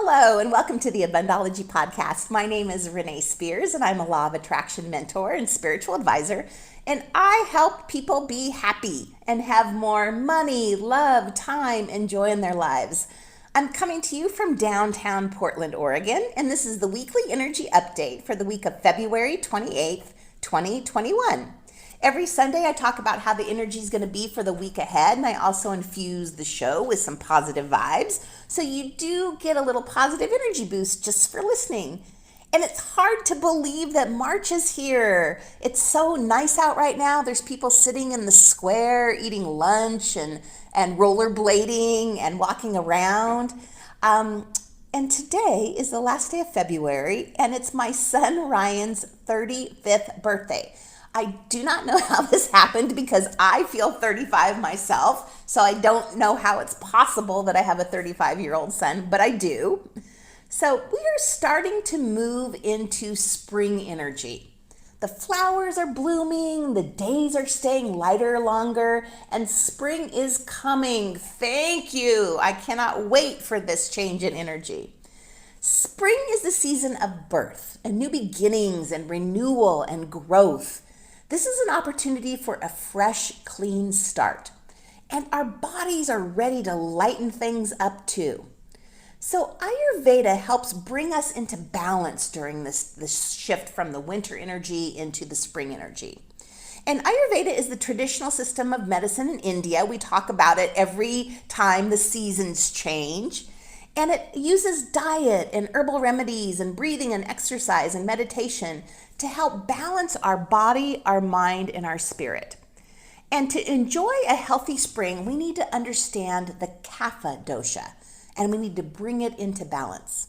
Hello, and welcome to the Abundology Podcast. My name is Renee Spears, and I'm a Law of Attraction mentor and spiritual advisor, and I help people be happy and have more money, love, time, and joy in their lives. I'm coming to you from downtown Portland, Oregon, and this is the weekly energy update for the week of February 28th, 2021. Every Sunday, I talk about how the energy is going to be for the week ahead, and I also infuse the show with some positive vibes, so you do get a little positive energy boost just for listening. And it's hard to believe that March is here. It's so nice out right now. There's people sitting in the square eating lunch and rollerblading and walking around. And today is the last day of February, and it's my son Ryan's 35th birthday. I do not know how this happened because I feel 35 myself, so I don't know how it's possible that I have a 35-year-old son, but I do. So we are starting to move into spring energy. The flowers are blooming, the days are staying lighter longer, and spring is coming. Thank you. I cannot wait for this change in energy. Spring is the season of birth and new beginnings and renewal and growth. This is an opportunity for a fresh, clean start. And our bodies are ready to lighten things up too. So Ayurveda helps bring us into balance during this shift from the winter energy into the spring energy. And Ayurveda is the traditional system of medicine in India. We talk about it every time the seasons change. And it uses diet and herbal remedies and breathing and exercise and meditation to help balance our body, our mind, and our spirit. And to enjoy a healthy spring, we need to understand the Kapha dosha, and we need to bring it into balance.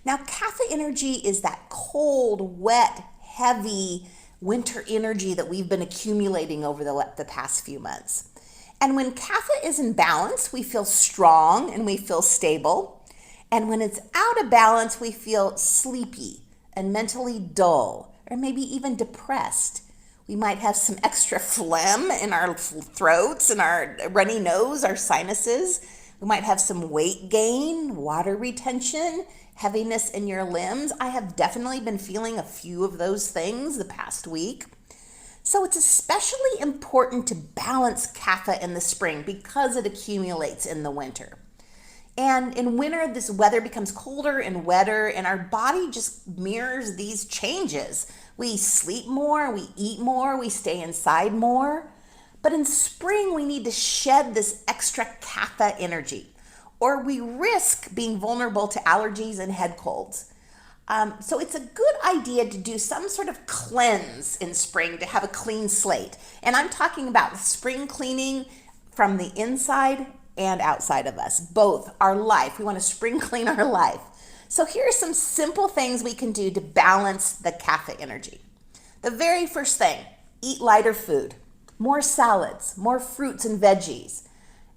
Now, Kapha energy is that cold, wet, heavy winter energy that we've been accumulating over the past few months. And when Kapha is in balance, we feel strong and we feel stable. And when it's out of balance, we feel sleepy and mentally dull, or maybe even depressed. We might have some extra phlegm in our throats and our runny nose, our sinuses. We might have some weight gain, water retention, heaviness in your limbs. I have definitely been feeling a few of those things the past week. So it's especially important to balance Kapha in the spring because it accumulates in the winter. And in winter, this weather becomes colder and wetter, and our body just mirrors these changes. We sleep more, we eat more, we stay inside more. But in spring, we need to shed this extra Kapha energy, or we risk being vulnerable to allergies and head colds. So it's a good idea to do some sort of cleanse in spring to have a clean slate. And I'm talking about spring cleaning from the inside and outside of us, both our life. We want to spring clean our life. So here are some simple things we can do to balance the Kapha energy. The very first thing, eat lighter food, more salads, more fruits and veggies.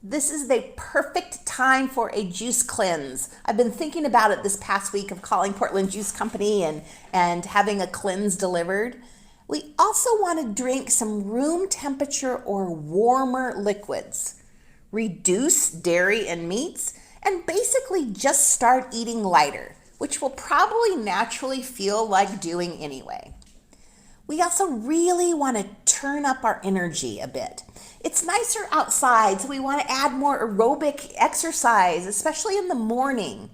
This is the perfect time for a juice cleanse. I've been thinking about it this past week of calling Portland Juice Company and having a cleanse delivered. We also want to drink some room temperature or warmer liquids. Reduce dairy and meats, and basically just start eating lighter, which will probably naturally feel like doing anyway. We also really want to turn up our energy a bit. It's nicer outside, so we want to add more aerobic exercise, especially in the morning.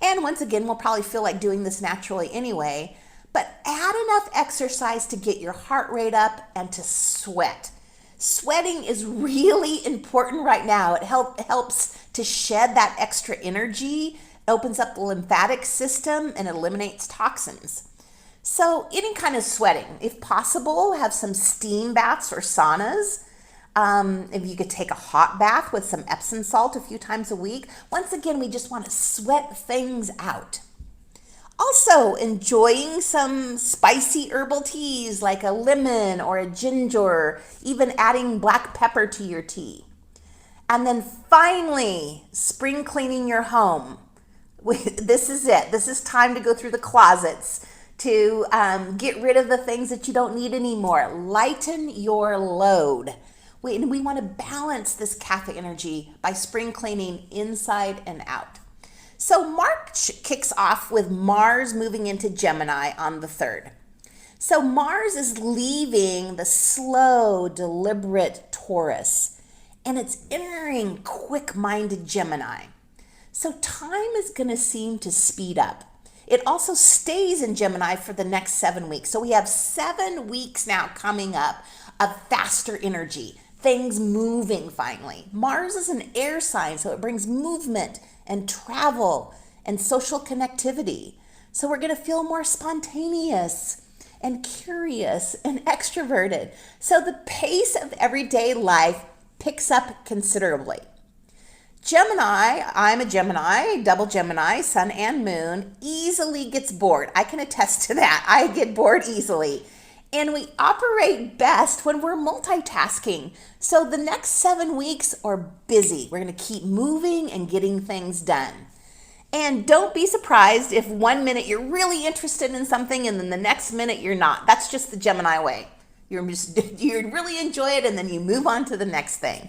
And once again, we'll probably feel like doing this naturally anyway, but add enough exercise to get your heart rate up and to sweat. Sweating is really important right now. It helps to shed that extra energy, opens up the lymphatic system, and eliminates toxins. So any kind of sweating, if possible, have some steam baths or saunas. If you could take a hot bath with some Epsom salt a few times a week. Once again, we just want to sweat things out. Also, enjoying some spicy herbal teas like a lemon or a ginger, even adding black pepper to your tea. And then finally, spring cleaning your home. This is it. This is time to go through the closets to get rid of the things that you don't need anymore. Lighten your load. We want to balance this Kapha energy by spring cleaning inside and out. So mark kicks off with Mars moving into Gemini on the 3rd. So Mars is leaving the slow, deliberate Taurus, and it's entering quick-minded Gemini. So time is going to seem to speed up. It also stays in Gemini for the next 7 weeks. So we have 7 weeks now coming up of faster energy, things moving finally. Mars is an air sign, so it brings movement and travel and social connectivity. So we're going to feel more spontaneous and curious and extroverted. So the pace of everyday life picks up considerably. Gemini, I'm a Gemini, double Gemini, sun and moon, easily gets bored. I can attest to that. I get bored easily. And we operate best when we're multitasking. So the next 7 weeks are busy. We're going to keep moving and getting things done. And don't be surprised if 1 minute you're really interested in something and then the next minute you're not. That's just the Gemini way. You really enjoy it and then you move on to the next thing.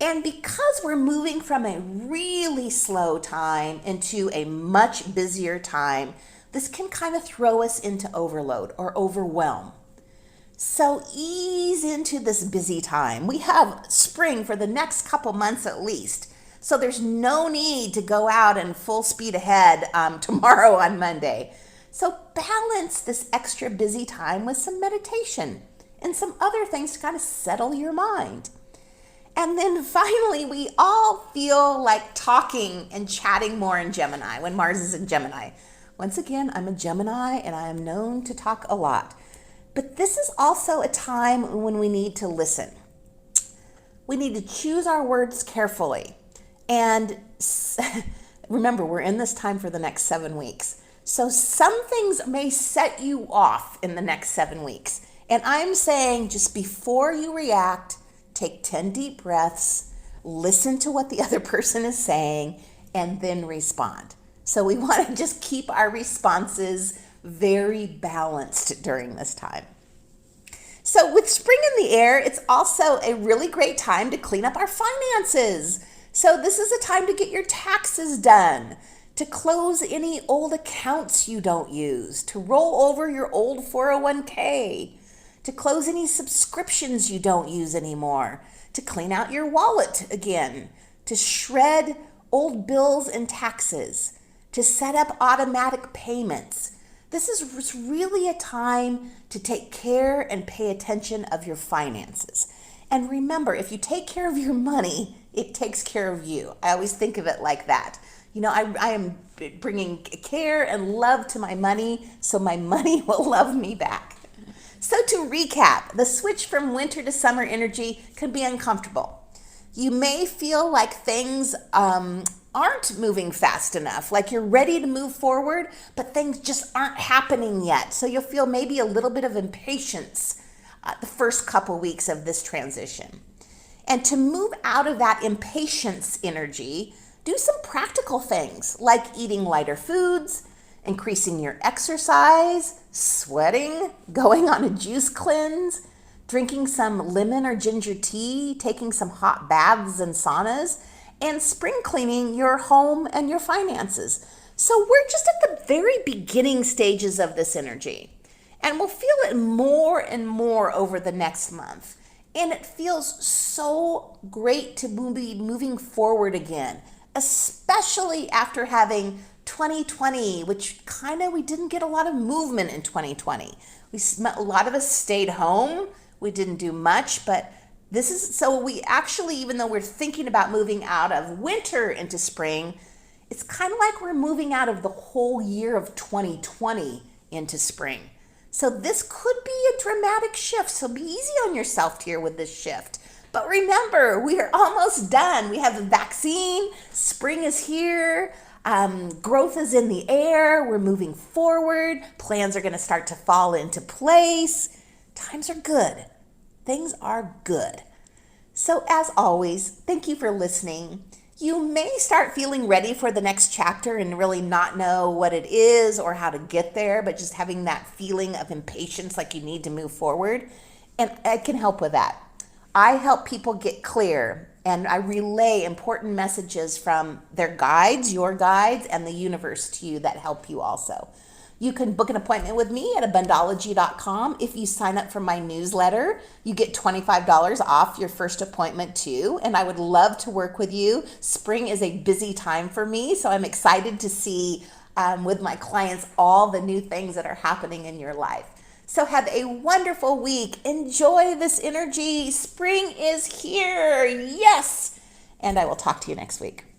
And because we're moving from a really slow time into a much busier time, this can kind of throw us into overload or overwhelm. So ease into this busy time. We have spring for the next couple months at least. So there's no need to go out and full speed ahead tomorrow on Monday. So balance this extra busy time with some meditation and some other things to kind of settle your mind. And then finally, we all feel like talking and chatting more in Gemini when Mars is in Gemini. Once again, I'm a Gemini and I am known to talk a lot. But this is also a time when we need to listen. We need to choose our words carefully. And remember, we're in this time for the next 7 weeks. So some things may set you off in the next 7 weeks. And I'm saying just before you react, take 10 deep breaths, listen to what the other person is saying, and then respond. So we want to just keep our responses very balanced during this time. So with spring in the air, it's also a really great time to clean up our finances. So this is a time to get your taxes done, to close any old accounts you don't use, to roll over your old 401k, to close any subscriptions you don't use anymore, to clean out your wallet again, to shred old bills and taxes, to set up automatic payments. This is really a time to take care and pay attention of your finances. And remember, if you take care of your money, it takes care of you. I always think of it like that. You know, I am bringing care and love to my money, so my money will love me back. So to recap, the switch from winter to summer energy can be uncomfortable. You may feel like things aren't moving fast enough, like you're ready to move forward, but things just aren't happening yet. So you'll feel maybe a little bit of impatience the first couple weeks of this transition. And to move out of that impatience energy, do some practical things like eating lighter foods, increasing your exercise, sweating, going on a juice cleanse, drinking some lemon or ginger tea, taking some hot baths and saunas, and spring cleaning your home and your finances. So we're just at the very beginning stages of this energy. And we'll feel it more and more over the next month. And it feels so great to be moving forward again, especially after having 2020, which we didn't get a lot of movement in 2020. A lot of us stayed home. We didn't do much, but so we actually, even though we're thinking about moving out of winter into spring, it's kind of like we're moving out of the whole year of 2020 into spring. So this could be a dramatic shift. So be easy on yourself here with this shift. But remember, we are almost done. We have a vaccine. Spring is here. Growth is in the air. We're moving forward. Plans are going to start to fall into place. Times are good. Things are good. So as always, thank you for listening. You may start feeling ready for the next chapter and really not know what it is or how to get there, but just having that feeling of impatience, like you need to move forward. And I can help with that. I help people get clear And I relay important messages from their guides, your guides, and the universe to you that help you also. You can book an appointment with me at Abundology.com. If you sign up for my newsletter, you get $25 off your first appointment too. And I would love to work with you. Spring is a busy time for me, so I'm excited to see with my clients all the new things that are happening in your life. So have a wonderful week. Enjoy this energy. Spring is here. Yes. And I will talk to you next week.